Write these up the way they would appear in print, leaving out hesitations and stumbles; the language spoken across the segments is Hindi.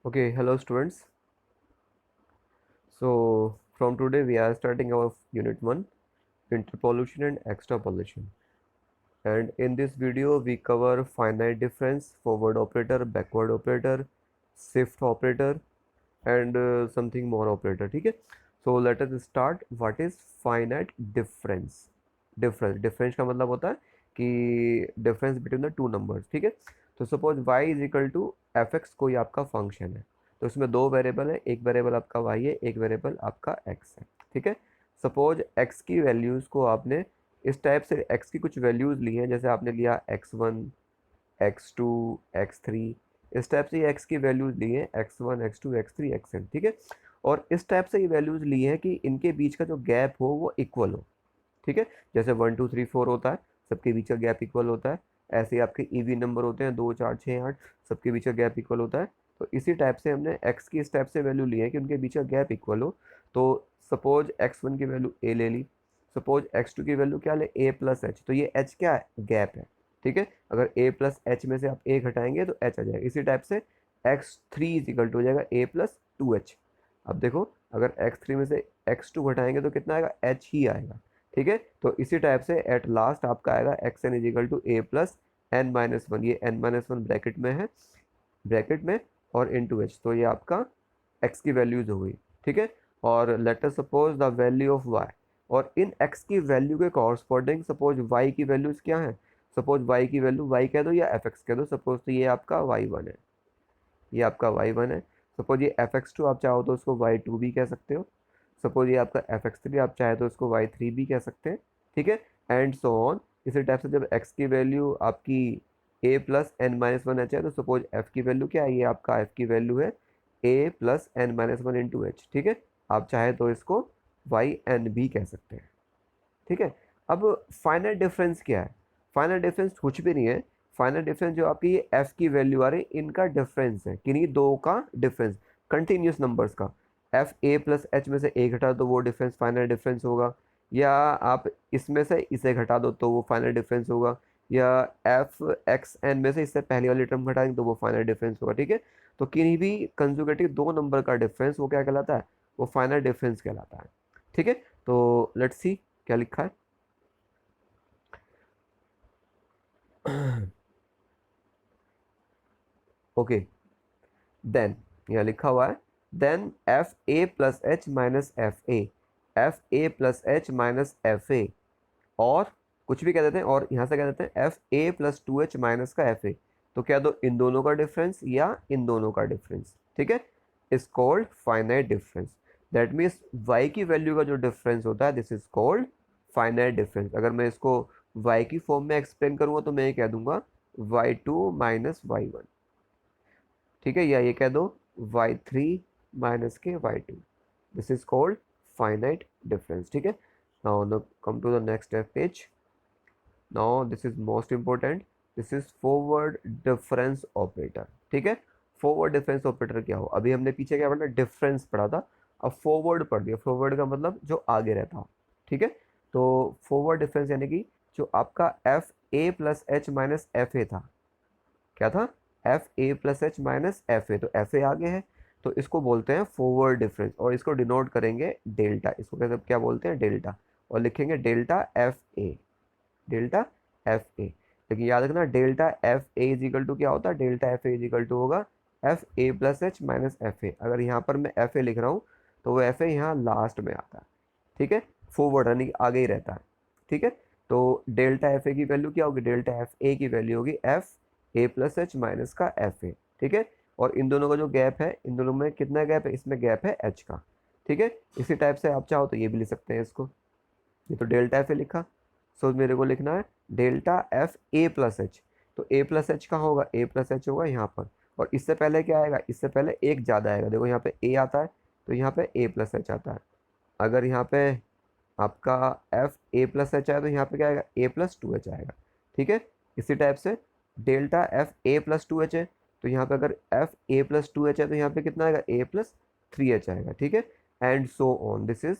Okay, hello students. So from today we are starting our unit 1, interpolation and extrapolation. And in this video we cover finite difference, forward operator, backward operator, shift operator and something more operator. ठीक है. So let us start. What is finite difference? Difference का मतलब होता है कि difference between the two numbers. ठीक है. तो suppose y is equal to fx कोई आपका फंक्शन है, तो इसमें दो वेरिएबल है, एक वेरिएबल आपका y है, एक वेरिएबल आपका x है. ठीक है. सपोज x की वैल्यूज़ को आपने इस टाइप से x की कुछ वैल्यूज़ ली हैं, जैसे आपने लिया x1, x2, x3, इस टाइप से ये x की वैल्यूज़ ली हैं x1, x2, x3, xn. ठीक है. और इस टाइप से ये वैल्यूज़ ली हैं कि इनके बीच का जो गैप हो वो इक्वल हो. ठीक है. जैसे 1 2 3 4 होता है, सबके बीच का गैप इक्वल होता है. ऐसे ही आपके इवन नंबर होते हैं 2 4 6 8, सबके बीच का गैप इक्वल होता है. तो इसी टाइप से हमने x की इस टाइप से वैल्यू ली है कि उनके बीच का गैप इक्वल हो. तो सपोज x1 की वैल्यू a ले ली, सपोज x2 की वैल्यू क्या ले, a प्लस एच. तो ये h क्या है, गैप है. ठीक है. अगर a प्लस एच में से आप a घटाएंगे तो h आ जाएगा. इसी टाइप से x3 इज इक्वल टू हो जाएगा a प्लस 2h. अब देखो, अगर x3 में से x2 घटाएंगे तो कितना आएगा, h ही आएगा. ठीक है. तो इसी टाइप से एट लास्ट आपका आएगा x n is equal to a plus n minus one. ये एन माइनस वन ब्रैकेट में है, ब्रैकेट में, और इन टू एच. तो ये आपका x की वैल्यूज हो गई. ठीक है. और let us suppose the value of y, और इन x की वैल्यू के कॉरस्पॉन्डिंग सपोज y की वैल्यूज क्या है. सपोज y की वैल्यू y कह दो या fx कह दो. सपोज तो ये आपका y1 है, ये आपका y1 है. सपोज ये fx2 आप चाहो तो उसको y2 भी कह सकते हो. सपोज ये आपका fx3 आप चाहे तो उसको y3 भी कह सकते हैं. ठीक है. And so on. इसी टाइप से जब x की वैल्यू आपकी a plus n minus one h है, तो सपोज f की वैल्यू क्या है, ये आपका f की वैल्यू है a plus n minus one into h. ठीक है. आप चाहे तो इसको वाई एन भी कह सकते हैं. ठीक है. अब फाइनल डिफरेंस क्या है. फाइनल डिफरेंस कुछ भी नहीं है. फाइनल डिफरेंस जो आपकी ये एफ की वैल्यू आ रही है, इनका डिफरेंस है, किन्हीं दो का डिफरेंस, कंटिन्यूस नंबर्स का. एफ ए प्लस एच में से ए घटा दो, वो डिफरेंस फाइनल डिफरेंस होगा. या आप इसमें से इसे घटा दो तो वो फाइनल डिफरेंस होगा. या एफ एक्स एन में से इससे पहले वाली टर्म घटा देंगे तो वो फाइनल डिफरेंस होगा. ठीक है. तो किन्हीं भी कंजुगेटिव दो नंबर का डिफरेंस वो क्या कहलाता है, वो फाइनल डिफरेंस कहलाता है. ठीक है. तो लेट्स सी क्या लिखा है. ओके. देन यहाँ लिखा हुआ है, then f A plus H minus F A plus H minus F a, और कुछ भी कह देते हैं, और यहाँ से कह देते हैं F A plus two H minus का एफ ए. तो क्या दो, इन दोनों का डिफरेंस या इन दोनों का डिफरेंस. ठीक है. Is called finite difference. That means y की वैल्यू का जो डिफरेंस होता है, this is called finite difference. अगर मैं इसको y की फॉर्म में एक्सप्लेन करूँगा तो मैं ये कह दूंगा y2 माइनस y1. ठीक है. या ये कह दो y3 माइनस के y2. This is called finite difference. ठीक है. Now come to the next page. Now this is most important. This is forward difference operator. ठीक है. फॉरवर्ड डिफरेंस ऑपरेटर क्या हो, अभी हमने पीछे क्या पढ़ा, डिफरेंस पढ़ा था, अब फॉरवर्ड पढ़ दिया. फॉरवर्ड का मतलब जो आगे रहता हो. ठीक है. तो फॉरवर्ड डिफरेंस यानी कि जो आपका F A plus H minus F A था, क्या था, F A plus H minus F A. तो एफ ए आगे है, तो इसको बोलते हैं फॉरवर्ड डिफरेंस, और इसको डिनोट करेंगे डेल्टा. इसको कैसे क्या बोलते हैं, डेल्टा. और लिखेंगे delta F A, delta F A. लेकिन याद रखना delta F A is equal to क्या होता है, delta F A is equal to होगा F A plus H minus F A. अगर यहाँ पर मैं एफ ए लिख रहा हूँ तो वो एफ ए यहाँ लास्ट में आता है. ठीक है. फॉरवर्ड यानी कि आगे ही रहता है. ठीक है. तो डेल्टा एफ ए की वैल्यू क्या होगी, डेल्टा एफ ए की वैल्यू होगी F A plus H minus का एफ ए. ठीक है. और इन दोनों का जो गैप है, इन दोनों में कितना गैप है, इसमें गैप है एच का. ठीक है. इसी टाइप से आप चाहो तो ये भी लिख सकते हैं इसको. ये तो डेल्टा एफ ए लिखा, सो मेरे को लिखना है डेल्टा एफ ए प्लस एच. तो ए प्लस एच कहाँ होगा, ए प्लस एच होगा यहाँ पर. और इससे पहले क्या आएगा, इससे पहले एक ज़्यादा आएगा. देखो यहाँ पे ए आता है, तो यहाँ पे ए प्लस एच आता है. अगर यहाँ पे आपका एफ ए प्लस एच आया तो यहाँ पे क्या आएगा, ए प्लस टू एच आएगा. ठीक है. इसी टाइप से डेल्टा एफ ए प्लस टू एच है, तो यहाँ पे अगर F A plus two H है तो यहाँ पे कितना आएगा, ए प्लस थ्री एच आएगा. ठीक है. And so on. This is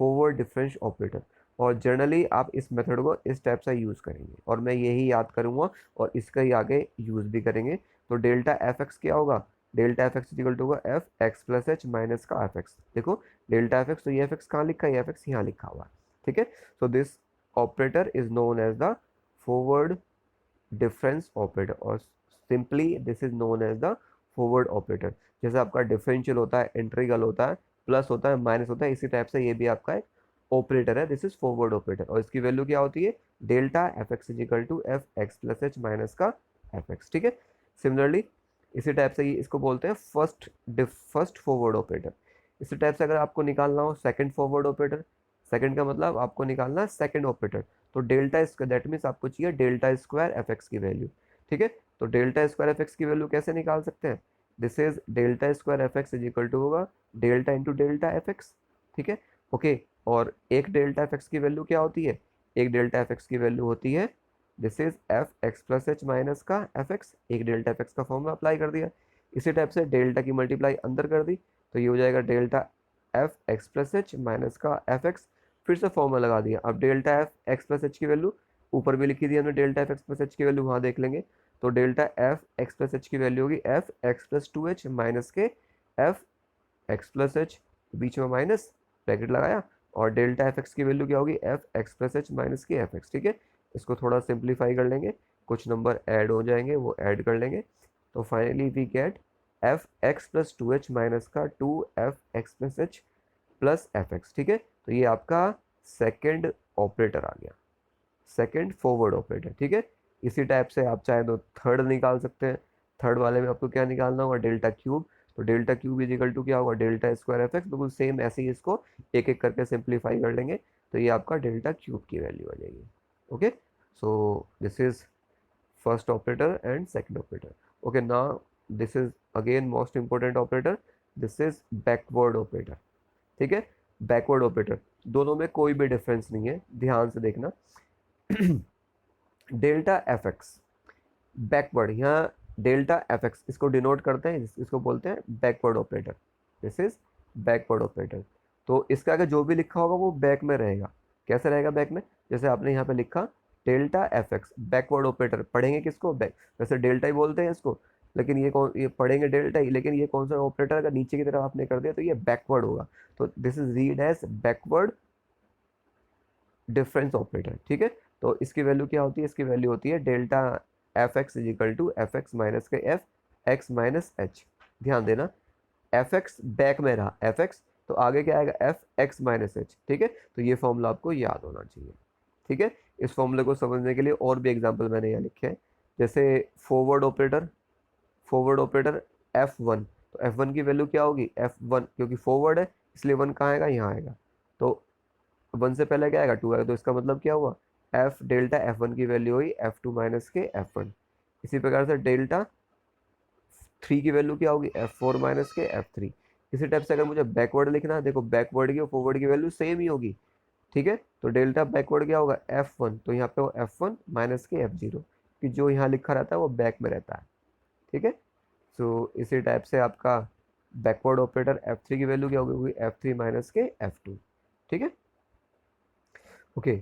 forward difference operator. और जनरली आप इस मेथड को इस टाइप से यूज़ करेंगे, और मैं यही याद करूँगा और इसका ही आगे यूज़ भी करेंगे. तो डेल्टा एफ एक्स क्या होगा, delta F X equal to होगा F x plus H minus का एफ एक्स। देखो डेल्टा एफ एक्स, तो ये एफ एक्स कहाँ लिखा है, एफ एक्स यहाँ लिखा हुआ है, ठीक है। So this operator is known as the forward difference operator, और simply this is known as the forward operator. जैसे आपका डिफरेंशियल होता है, इंटीग्रल होता है, प्लस होता है, माइनस होता है, इसी टाइप से ये भी आपका एक ऑपरेटर है, दिस इज फॉरवर्ड ऑपरेटर। और इसकी वैल्यू क्या होती है, delta F x is equal to F x plus H minus का एफ एक्स, ठीक है। सिमिलरली इसी टाइप से ये इसको बोलते हैं फर्स्ट फॉरवर्ड ऑपरेटर। इसी टाइप से अगर आपको निकालना हो सेकंड फॉरवर्ड ऑपरेटर, सेकंड का मतलब आपको निकालना है सेकंड ऑपरेटर, तो डेल्टा स्क्वायर, दैट मीन्स आपको चाहिए डेल्टा स्क्वायर एफ एक्स की वैल्यू, ठीक है। तो डेल्टा स्क्वायर एफ एक्स की वैल्यू कैसे निकाल सकते हैं, this is delta square F x is equal to होगा delta into delta F x, ठीक है। ओके, और एक डेल्टा एफ एक्स की वैल्यू क्या होती है, एक डेल्टा एफ एक्स की वैल्यू होती है this is F x plus H minus का एफ एक्स, एक डेल्टा एफ एक्स का फॉर्मूला अप्लाई कर दिया। इसी टाइप से डेल्टा की मल्टीप्लाई अंदर कर दी, तो ये हो जाएगा delta F x plus H minus का एफ एक्स, फिर से फॉर्मूला लगा दिया। अब delta F x plus H की वैल्यू ऊपर भी लिखी दी हमने, delta F x plus H की वैल्यू वहाँ देख लेंगे, तो delta F x plus H की वैल्यू होगी F x plus two H minus के एफ एक्स प्लस एच, बीच में माइनस ब्रैकेट लगाया, और डेल्टा एफ एक्स की वैल्यू क्या होगी F x plus H minus की एफ एक्स, ठीक है। इसको थोड़ा सिंप्लीफाई कर लेंगे, कुछ नंबर ऐड हो जाएंगे, वो ऐड कर लेंगे, तो finally we get F x plus two H minus का two F x plus H plus F x, ठीक है। तो ये आपका सेकेंड ऑपरेटर आ गया, सेकेंड फॉरवर्ड ऑपरेटर, ठीक है। इसी टाइप से आप चाहे तो थर्ड निकाल सकते हैं, थर्ड वाले में आपको क्या निकालना होगा, डेल्टा क्यूब, तो delta cube is equal to क्या होगा, डेल्टा स्क्वायर एफ एक्स, बिल्कुल सेम ऐसे ही इसको एक एक करके सिंप्लीफाई कर लेंगे, तो ये आपका डेल्टा क्यूब की वैल्यू आ जाएगी। Okay, so this is first operator and second operator. Okay, now this is again most important operator, this is backward operator, ठीक है। बैकवर्ड ऑपरेटर, दोनों में कोई भी डिफरेंस नहीं है, ध्यान से देखना। डेल्टा एफ एक्स बैकवर्ड, यहाँ डेल्टा एफ एक्स इसको डिनोट करते हैं, इसको बोलते हैं backward operator, this is backward operator. तो इसका अगर जो भी लिखा होगा वो बैक में रहेगा, कैसे रहेगा बैक में, जैसे आपने यहाँ पे लिखा delta F x backward operator, पढ़ेंगे किसको, बैक, वैसे डेल्टा ही बोलते हैं इसको, लेकिन ये पढ़ेंगे डेल्टा ही, लेकिन ये कौन सा ऑपरेटर अगर नीचे की तरफ आपने कर दिया तो ये बैकवर्ड होगा, तो this is read as backward difference operator, ठीक है। तो इसकी वैल्यू क्या होती है, इसकी वैल्यू होती है delta F x is equal to F x minus के एफ एक्स माइनस एच। ध्यान देना, एफ एक्स बैक में रहा एफ एक्स, तो आगे क्या आएगा एफ एक्स माइनस एच, ठीक है। तो ये फॉर्मूला आपको याद होना चाहिए, ठीक है। इस फॉर्मूले को समझने के लिए और भी एग्जाम्पल मैंने यहाँ लिखे हैं, जैसे forward operator, forward operator F one, तो एफ वन की वैल्यू क्या होगी एफ वन, क्योंकि फॉरवर्ड है इसलिए वन कहाँ आएगा, यहाँ आएगा, तो वन से पहले क्या आएगा टू आएगा, तो इसका मतलब क्या हुआ एफ डेल्टा एफ वन की वैल्यू हुई एफ टू माइनस के एफ वन। इसी प्रकार से डेल्टा थ्री की वैल्यू क्या होगी एफ फोर माइनस के एफ थ्री। इसी टाइप से अगर मुझे बैकवर्ड लिखना है, देखो बैकवर्ड की और फॉरवर्ड की वैल्यू सेम ही होगी, ठीक है। तो डेल्टा बैकवर्ड क्या होगा एफ वन, तो यहाँ पे वो एफ वन माइनस के एफ जीरो, कि जो यहाँ लिखा रहता है वो बैक में रहता है, ठीक है। सो इसी टाइप से आपका बैकवर्ड ऑपरेटर एफ थ्री की वैल्यू क्या होगी एफ थ्री माइनस के एफ टू, ठीक है। ओके,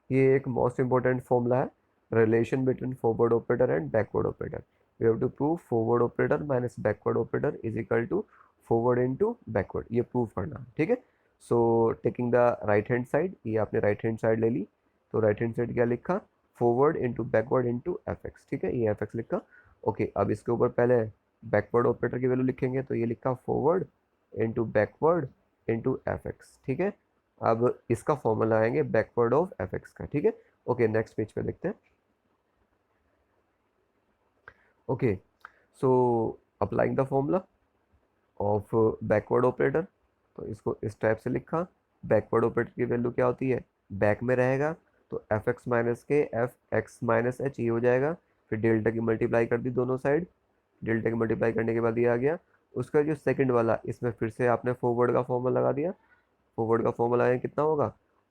ये एक मोस्ट इंपॉर्टेंट फॉर्मूला है, relation between forward operator and backward operator. We have to prove forward operator minus backward operator is equal to forward into backward, ये प्रूव करना है, ठीक है। So taking the right hand side, ये आपने राइट हैंड साइड ले ली, तो राइट हैंड साइड क्या लिखा forward into backward into F x, ठीक है, ये एफ एक्स लिखा। ओके, अब इसके ऊपर पहले बैकवर्ड ऑपरेटर की वैल्यू लिखेंगे, तो ये लिखा forward into backward into F x, ठीक है। अब इसका फॉर्मूला आएंगे बैकवर्ड ऑफ एफ एक्स का, ठीक है। ओके, नेक्स्ट पेज पे देखते हैं। Okay, so applying the formula of backward operator, तो इसको इस टाइप से लिखा, बैकवर्ड ऑपरेटर की वैल्यू क्या होती है बैक में रहेगा, तो एफ एक्स माइनस के एफ एक्स माइनस एच ये हो जाएगा, फिर डेल्टा की मल्टीप्लाई कर दी दोनों साइड, डेल्टा की मल्टीप्लाई करने के बाद ये आ गया। उसका जो सेकंड वाला, इसमें फिर से आपने फॉरवर्ड का फॉर्मूला लगा दिया, फॉरवर्ड का फॉर्मूला है कितना होगा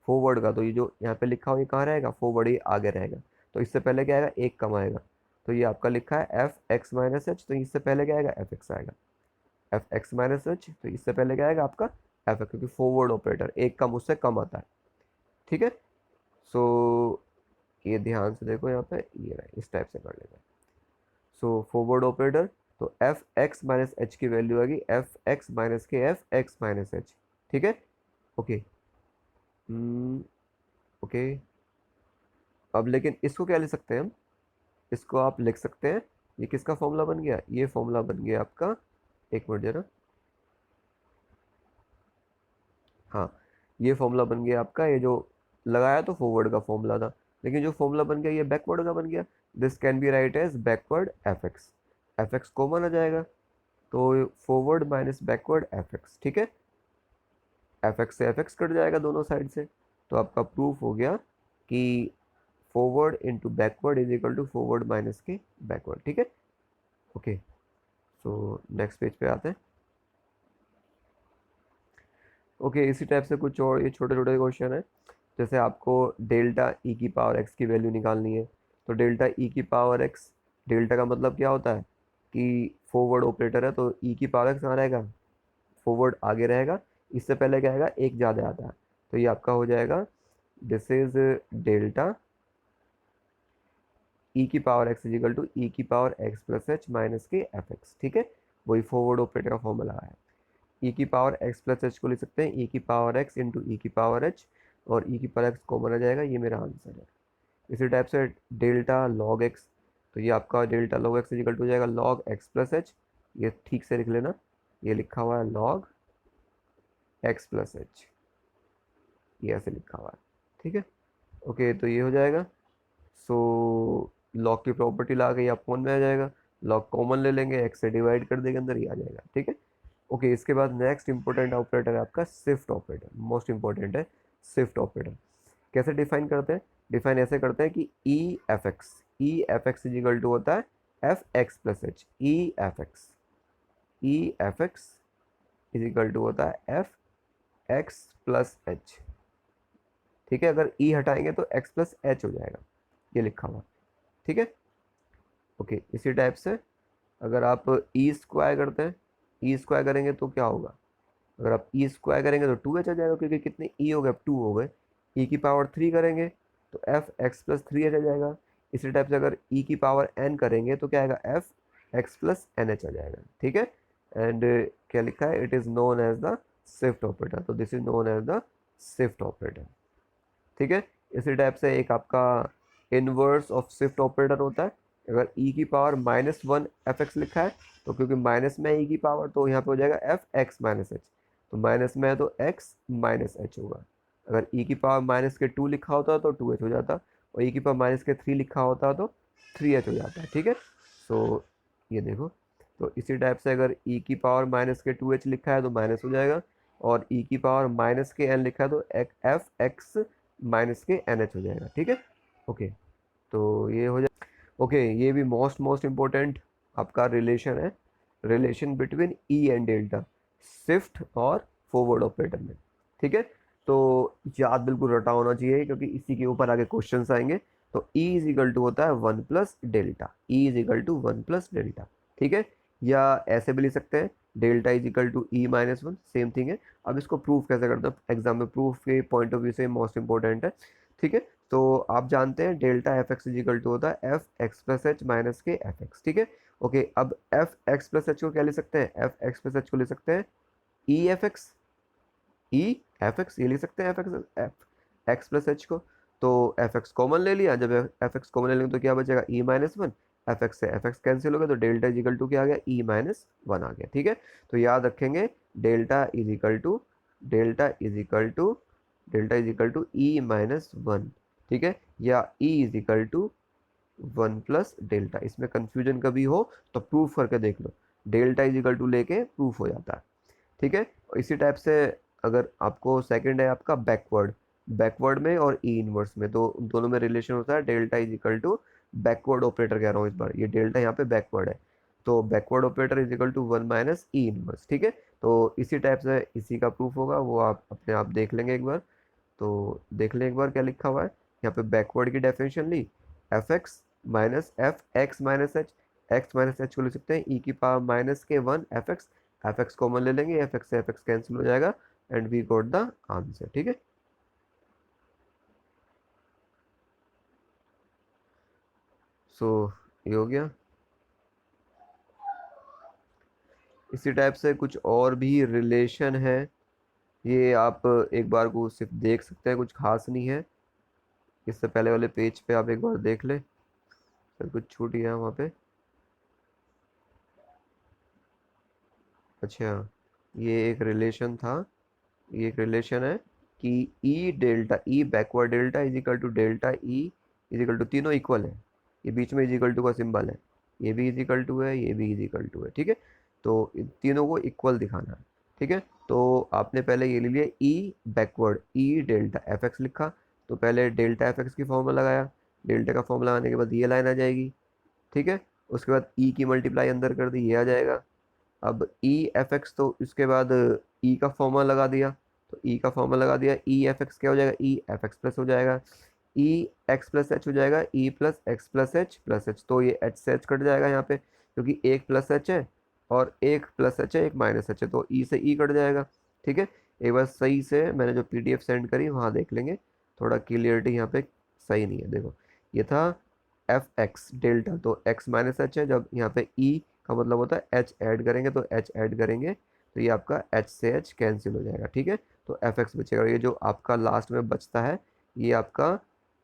फॉरवर्ड का, तो ये जो यहाँ पे लिखा हुआ ये कहाँ रहेगा फॉरवर्ड, ये आगे रहेगा, तो इससे पहले क्या आएगा एक कम आएगा, तो ये आपका लिखा है एफ एक्स माइनस एच, तो इससे पहले क्या आएगा एफ एक्स आएगा, एफ एक्स माइनस एच, तो इससे पहले क्या आएगा आपका एफ एक्स, क्योंकि फॉरवर्ड ऑपरेटर एक कम उससे कम आता है, ठीक है। सो ये ध्यान से देखो यहाँ पे, ये रहा इस टाइप से कर लेंगे। सो फॉरवर्ड ऑपरेटर, तो एफ एक्स माइनस एच की वैल्यू आएगी एफ एक्स माइनस के एफ एक्स माइनस एच। ठीक है, ओके। ओके, अब लेकिन इसको क्या लिख सकते हैं हम, इसको आप लिख सकते हैं, ये किसका फॉर्मूला बन गया, ये फॉर्मूला बन गया आपका, एक मिनट जरा, हाँ, ये फॉर्मूला बन गया आपका, ये जो लगाया तो फॉरवर्ड का फॉर्मूला था, लेकिन जो फॉर्मूला बन गया ये बैकवर्ड का बन गया। This can be write as backward F X common आ जाएगा, तो forward minus backward F x. ठीक है, एफ एक्स से एफ एक्स कट जाएगा दोनों साइड से, तो आपका प्रूफ हो गया कि forward into backward is equal to forward minus के बैकवर्ड। ठीक है, ओके। सो नेक्स्ट पेज पे आते हैं। ओके, इसी टाइप से कुछ और ये छोटे छोटे क्वेश्चन है, जैसे आपको डेल्टा ई की पावर एक्स की वैल्यू निकालनी है, तो डेल्टा ई की पावर एक्स, डेल्टा का मतलब क्या होता है कि फॉरवर्ड ऑपरेटर है, तो ई की पावर एक्स कहाँ रहेगा, फॉरवर्ड आगे रहेगा, इससे पहले क्या आएगा, एक ज़्यादा आता है, तो ये आपका हो जाएगा दिस इज डेल्टा ई की power X is equal to E की power X plus H minus के एफ एक्स। ठीक है, वही फॉरवर्ड ऑपरेटर का फॉर्मूला है। ई की पावर एक्स प्लस एच को लिख सकते हैं ई की पावर एक्स इंटू ई की पावर एच, और ई की पावर एक्स कॉमन आ जाएगा, ये मेरा आंसर है। इसी टाइप से डेल्टा लॉग एक्स, तो ये आपका delta log x equal to हो जाएगा लॉग एक्स प्लस एच, ये ठीक से लिख लेना, ये लिखा हुआ है लॉग एक्स प्लस एच, ये ऐसे लिखा हुआ है। ठीक है, ओके, तो ये हो जाएगा। सो लॉग की प्रॉपर्टी ला के अपोन में आ जाएगा, लॉग कॉमन ले लेंगे, एक्स से डिवाइड कर देंगे, अंदर ही आ जाएगा। ठीक है, ओके। इसके बाद नेक्स्ट इंपॉर्टेंट ऑपरेटर है आपका शिफ्ट ऑपरेटर, मोस्ट इंपॉर्टेंट है शिफ्ट ऑपरेटर। कैसे डिफाइन करते हैं, डिफाइन ऐसे करते हैं कि E f x is equal to होता है F x plus h, E f x is equal to होता है एफ एक्स प्लस एच। ठीक है, अगर ई हटाएंगे तो एक्स प्लस एच हो जाएगा, ये लिखा हुआ। ठीक है, ओके। इसी टाइप से अगर आप ई स्क्वायर करते हैं, ई स्क्वायर करेंगे तो क्या होगा, अगर आप ई स्क्वायर करेंगे तो 2h आ जाएगा, क्योंकि कितने ई हो गए, अब 2 हो गए। ई की पावर 3 करेंगे तो एफ एक्स प्लस 3h आ जाएगा। इसी टाइप से अगर ई की पावर n करेंगे तो क्या आएगा, F x plus N H आ जाएगा। ठीक है, एंड क्या लिखा है, it is known as the shift operator, तो this is known as the shift operator. ठीक है, इसी टाइप से एक आपका इनवर्स ऑफ शिफ्ट ऑपरेटर होता है। अगर ई की पावर -1 एफ एक्स लिखा है, तो क्योंकि माइनस में ई की पावर, तो यहाँ पे हो जाएगा एफ एक्स माइनस एच, तो माइनस में है तो एक्स माइनस एच होगा। अगर ई की पावर माइनस के 2 लिखा होता तो 2h हो जाता, और ई की पावर माइनस के 3 लिखा होता तो 3h हो जाता है। ठीक है, सो ये देखो, तो इसी टाइप से अगर ई की पावर माइनस के 2h लिखा है तो माइनस हो जाएगा, और ई की पावर माइनस के n लिखा है तो एफ एक्स माइनस के एन एच हो जाएगा। ठीक है, ओके, तो ये हो जाए। ओके, ये भी मोस्ट इम्पोर्टेंट आपका रिलेशन है, relation between E and delta, shift और फॉरवर्ड ऑपरेटर में। ठीक है, तो याद बिल्कुल रटा होना चाहिए, क्योंकि इसी के ऊपर आगे क्वेश्चंस आएंगे। तो ई इज इक्वल टू होता है 1 plus delta, E is equal to 1 plus delta. ठीक है, या ऐसे भी लिख सकते हैं delta is equal to E minus 1, same thing है। अब इसको प्रूफ कैसे करते हैं एग्जाम में, प्रूफ के पॉइंट ऑफ व्यू से मोस्ट इंपॉर्टेंट है। ठीक है, तो आप जानते हैं delta F x is equal to होता है F x plus H minus के एफ एक्स। ठीक है, ओके। अब एफ एक्स प्लस एच को क्या लिख सकते हैं, एफ एक्स प्लस एच को लिख सकते हैं ई एफ एक्स, ई एफ एक्स, ये लिख सकते हैं एफ एक्स प्लस एच को। तो एफ एक्स कॉमन ले लिया, जब एफ एक्स कॉमन ले लेंगे तो क्या बचेगा, ई माइनस वन, एफ एक्स से एफ एक्स कैंसिल हो गया, तो डेल्टा इज इक्वल टू क्या आ गया, ई माइनस वन आ गया। ठीक है, तो याद रखेंगे delta is equal to, delta is equal to, delta is equal to E minus one. ठीक है, या E is equal to 1 plus delta, इसमें कंफ्यूजन कभी हो तो प्रूफ करके देख लो, डेल्टा इज इक्वल टू लेके प्रूफ हो जाता है। ठीक है, इसी टाइप से अगर आपको सेकंड है आपका बैकवर्ड, बैकवर्ड में और ई इनवर्स में, तो उन दोनों में रिलेशन होता है delta is equal to backward operator, कह रहा हूँ इस बार, ये डेल्टा यहाँ पे बैकवर्ड है, तो backward operator is equal to 1 minus E inverse. ठीक है, तो इसी टाइप से इसी का प्रूफ होगा, वो आप अपने आप देख लेंगे एक बार। तो देख लें एक बार क्या लिखा हुआ है यहाँ पे, बैकवर्ड की डेफिनेशन ली, F x minus F x minus H, X minus H को लिख सकते हैं ई की पावर माइनस के 1 एफ एक्स कॉमन ले लेंगे, एफ एक्स से एफ एक्स कैंसिल हो जाएगा, and we got the answer. ठीक है, सो ये हो गया। इसी टाइप से कुछ और भी रिलेशन है, ये आप एक बार को सिर्फ देख सकते हैं, कुछ खास नहीं है। इससे पहले वाले पेज पे आप एक बार देख ले, फिर कुछ छूट गया वहाँ पे। अच्छा, ये एक रिलेशन था, ये एक रिलेशन है कि E delta E backward delta is equal to delta E is equal to, तीनों इक्वल है, ये बीच में इज इक्वल टू का सिंबल है, ये भी इज इक्वल टू है, ये भी इज इक्वल टू है, ठीक है। तो इन तीनों को इक्वल दिखाना है, ठीक है। तो आपने पहले ये ले लिया E backward E delta F X लिखा, तो पहले डेल्टा एफ एक्स की फॉर्मूला लगाया, डेल्टा का फॉर्मूला लगाने के बाद ये लाइन आ जाएगी, ठीक है। उसके बाद ई की मल्टीप्लाई अंदर कर दी, ये आ जाएगा। अब ई एफ एक्स, तो इसके बाद ई का फॉर्मूला लगा दिया, तो ई का फॉर्मूला लगा दिया, ई एफ एक्स क्या हो जाएगा, ई एफ एक्स प्लस हो जाएगा, ई एक्स प्लस एच हो जाएगा, E plus x plus H, तो ये एच से एच कट जाएगा यहाँ पे, क्योंकि एक प्लस एच है और एक प्लस एच है, एक माइनस एच है, तो ई से ई कट जाएगा, ठीक है। एक बार सही से मैंने जो पीडीएफ सेंड करी वहाँ देख लेंगे, थोड़ा क्लियरिटी यहाँ पे सही नहीं है। देखो, ये था एफ एक्स डेल्टा, तो एक्स माइनस एच है, जब यहाँ पे ई का मतलब होता है एच ऐड करेंगे, तो एच ऐड करेंगे तो ये आपका एच से एच कैंसिल हो जाएगा, ठीक है। तो एफ एक्स बचेगा, ये जो आपका लास्ट में बचता है ये आपका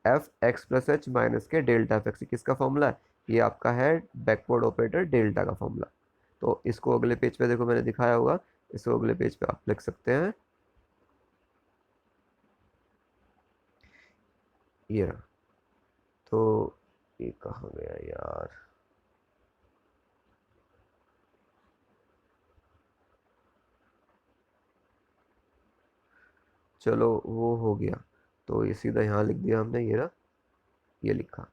F x plus H minus के डेल्टा एफ एक्स, किसका फॉर्मूला है, ये आपका है बैकवर्ड ऑपरेटर डेल्टा का फॉर्मूला। तो इसको अगले पेज पे देखो मैंने दिखाया होगा, इसको अगले पेज पे आप लिख सकते हैं, ये रहा। तो ये कहाँ गया यार, चलो वो हो गया, तो ये सीधा यहाँ लिख दिया हमने, ये रहा, ये लिखा,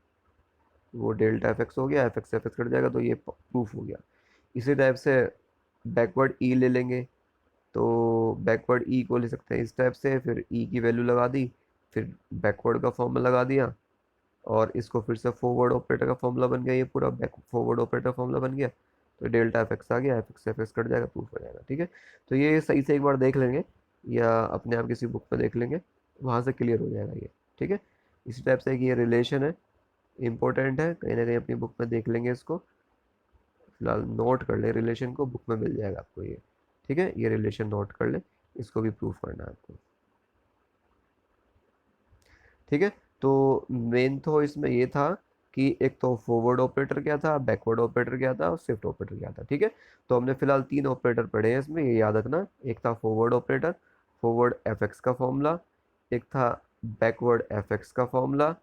वो डेल्टा एफ एक्स हो गया, एफ एक्स कट जाएगा, तो ये प्रूफ हो गया। इसी टाइप से बैकवर्ड ई ले लेंगे, तो बैकवर्ड ई को ले सकते हैं इस टाइप से, फिर ई की वैल्यू लगा दी, फिर बैकवर्ड का फॉर्मूला लगा दिया, और इसको फिर से फॉरवर्ड ऑपरेटर का फॉर्मूला बन गया, ये पूरा बैक फॉरवर्ड ऑपरेटर फॉर्मूला बन गया, तो डेल्टा एफ एक्स आ गया, एफ एक्स कट जाएगा, प्रूफ हो जाएगा, ठीक है। तो ये सही से एक बार देख लेंगे, या अपने आप किसी बुक में देख लेंगे, वहाँ से क्लियर हो जाएगा ये, ठीक है। इसी टाइप से एक ये रिलेशन है, इंपॉर्टेंट है, कहीं ना कहीं अपनी बुक में देख लेंगे इसको, फिलहाल नोट कर ले रिलेशन को, बुक में मिल जाएगा आपको ये, ठीक है। ये रिलेशन नोट कर ले, इसको भी प्रूफ करना है आपको, ठीक है। तो मेन तो इसमें ये था कि एक तो फॉरवर्ड ऑपरेटर क्या था, बैकवर्ड ऑपरेटर क्या था, और शिफ्ट ऑपरेटर क्या था, ठीक है। तो हमने फिलहाल तीन ऑपरेटर पढ़े हैं इसमें, ये याद रखना, एक था forward operator, forward f x का फॉर्मूला, एक था बैकवर्ड एफ एक्स का फॉर्मूला,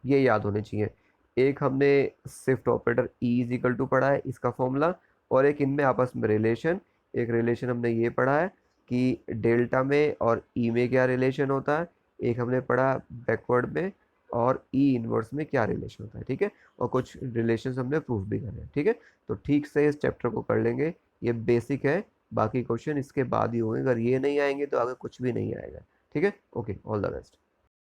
ये याद होने चाहिए। एक हमने shift operator E is equal to पढ़ा है, इसका फॉर्मूला, और एक इनमें आपस में रिलेशन, एक रिलेशन हमने ये पढ़ा है कि डेल्टा में और ई में क्या रिलेशन होता है, एक हमने पढ़ा बैकवर्ड में और ई इनवर्स में क्या रिलेशन होता है, ठीक है। और कुछ रिलेशंस हमने प्रूफ भी करे हैं, ठीक है। तो ठीक से इस चैप्टर को कर लेंगे, ये बेसिक है, बाकी क्वेश्चन इसके बाद ही होंगे, अगर ये नहीं आएंगे तो आगे कुछ भी नहीं आएगा, ठीक है। Okay, all the best.